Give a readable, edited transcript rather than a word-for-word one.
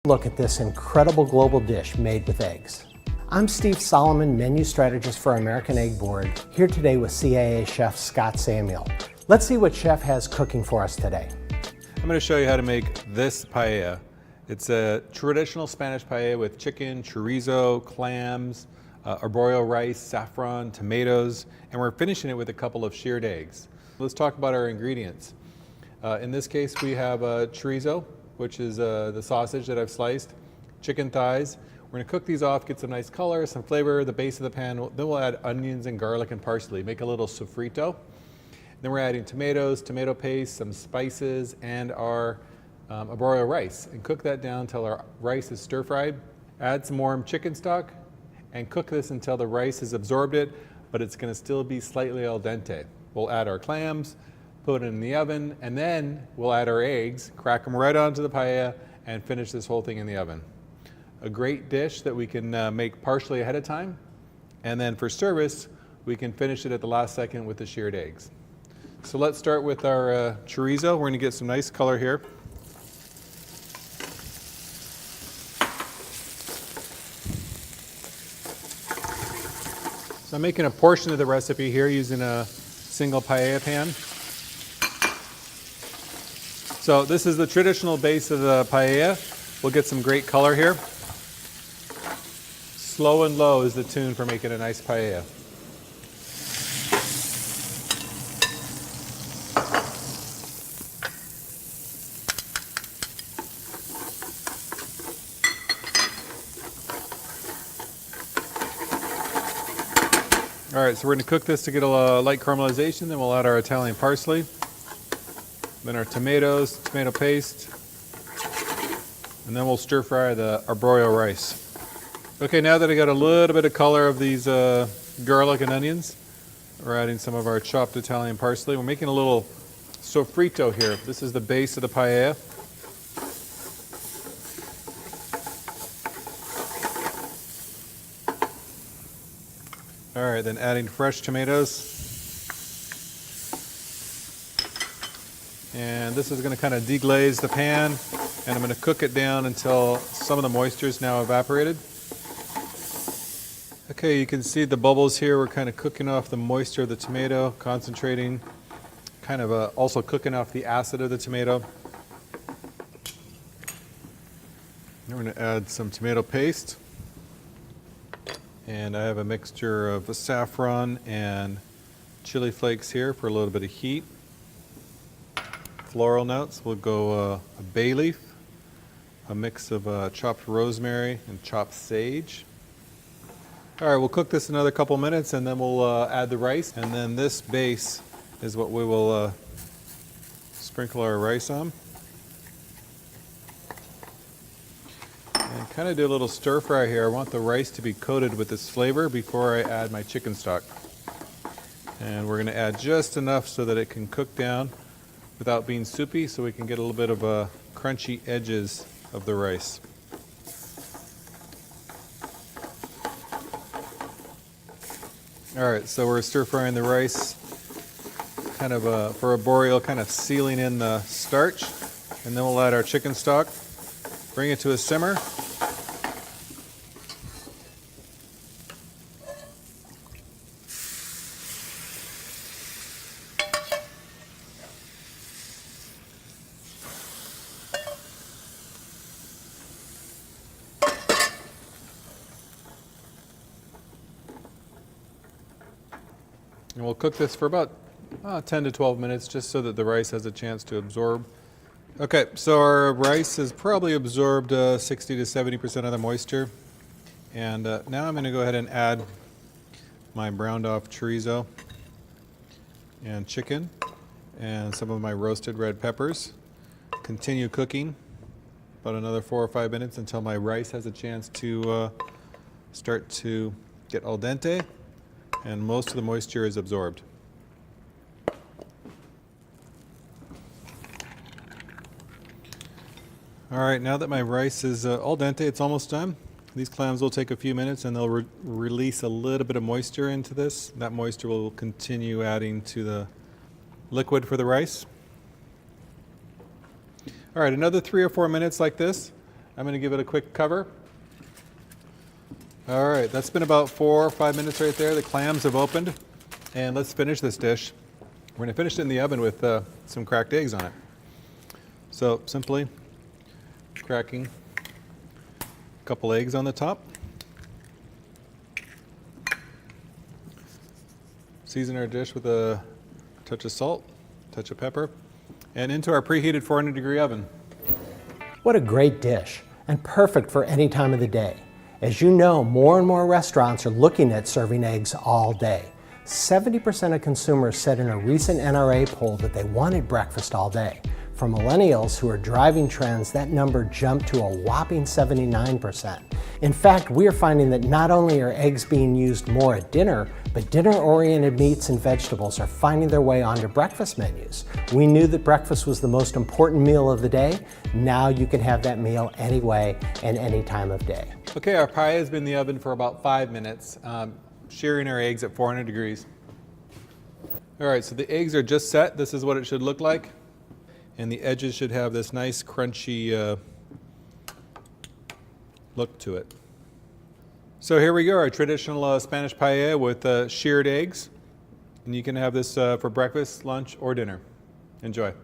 Look at this incredible global dish made with eggs. I'm Steve Solomon, menu strategist for American Egg Board, here today with CIA chef Scott Samuel. Let's see what chef has cooking for us today. I'm going to show you how to make this paella. It's a traditional Spanish paella with chicken, chorizo, clams, arborio rice, saffron, tomatoes, and we're finishing it with a couple of shirred eggs. Let's talk about our ingredients. In this case, we have chorizo, which is the sausage that I've sliced, chicken thighs. We're going to cook these off, get some nice color, some flavor, the base of the pan. Then we'll add onions and garlic and parsley, make a little sofrito. Then we're adding tomatoes, tomato paste, some spices, and our arborio rice. And cook that down until our rice is stir-fried. Add some warm chicken stock and cook this until the rice has absorbed it, but it's going to still be slightly al dente. We'll add our clams, put it in the oven, and then we'll add our eggs, crack them right onto the paella, and finish this whole thing in the oven. A great dish that we can make partially ahead of time, and then for service, we can finish it at the last second with the shirred eggs. So let's start with our chorizo. We're going to get some nice color here. So I'm making a portion of the recipe here using a single paella pan. So this is the traditional base of the paella. We'll get some great color here. Slow and low is the tune for making a nice paella. All right, so we're going to cook this to get a light caramelization, then we'll add our Italian parsley. Then our tomatoes, tomato paste, and then we'll stir fry the arborio rice. Okay, now that I got a little bit of color of these garlic and onions, we're adding some of our chopped Italian parsley. We're making a little sofrito here. This is the base of the paella. All right, then adding fresh tomatoes. And this is going to kind of deglaze the pan, and I'm going to cook it down until some of the moisture is now evaporated. Okay, you can see the bubbles here. We're kind of cooking off the moisture of the tomato, concentrating, kind of also cooking off the acid of the tomato. We're going to add some tomato paste. And I have a mixture of saffron and chili flakes here for a little bit of heat. Floral notes, we'll go a bay leaf, a mix of chopped rosemary and chopped sage. All right, we'll cook this another couple minutes and then we'll add the rice. And then this base is what we will sprinkle our rice on. And kind of do a little stir fry here. I want the rice to be coated with this flavor before I add my chicken stock. And we're going to add just enough so that it can cook down without being soupy, so we can get a little bit of crunchy edges of the rice. All right, so we're stir frying the rice, kind of for arborio, kind of sealing in the starch, and then we'll add our chicken stock, bring it to a simmer. And we'll cook this for about 10 to 12 minutes just so that the rice has a chance to absorb. Okay, so our rice has probably absorbed 60 to 70% of the moisture. And now I'm going to go ahead and add my browned off chorizo and chicken and some of my roasted red peppers. Continue cooking about another 4 or 5 minutes until my rice has a chance to start to get al dente and most of the moisture is absorbed. All right, now that my rice is al dente, it's almost done. These clams will take a few minutes and they'll release a little bit of moisture into this. That moisture will continue adding to the liquid for the rice. All right, another 3 or 4 minutes like this. I'm going to give it a quick cover. All right, that's been about 4 or 5 minutes right there. The clams have opened. And let's finish this dish. We're going to finish it in the oven with some cracked eggs on it. So simply cracking a couple eggs on the top. Season our dish with a touch of salt, touch of pepper, and into our preheated 400-degree oven. What a great dish, and perfect for any time of the day. As you know, more and more restaurants are looking at serving eggs all day. 70% of consumers said in a recent NRA poll that they wanted breakfast all day. For millennials who are driving trends, that number jumped to a whopping 79%. In fact, we are finding that not only are eggs being used more at dinner, but dinner-oriented meats and vegetables are finding their way onto breakfast menus. We knew that breakfast was the most important meal of the day. Now you can have that meal anyway and any time of day. Okay, our pie has been in the oven for about 5 minutes, shearing our eggs at 400 degrees. All right, so the eggs are just set. This is what it should look like. And the edges should have this nice crunchy look to it. So here we go, our traditional Spanish paella with sheared eggs. And you can have this for breakfast, lunch, or dinner. Enjoy.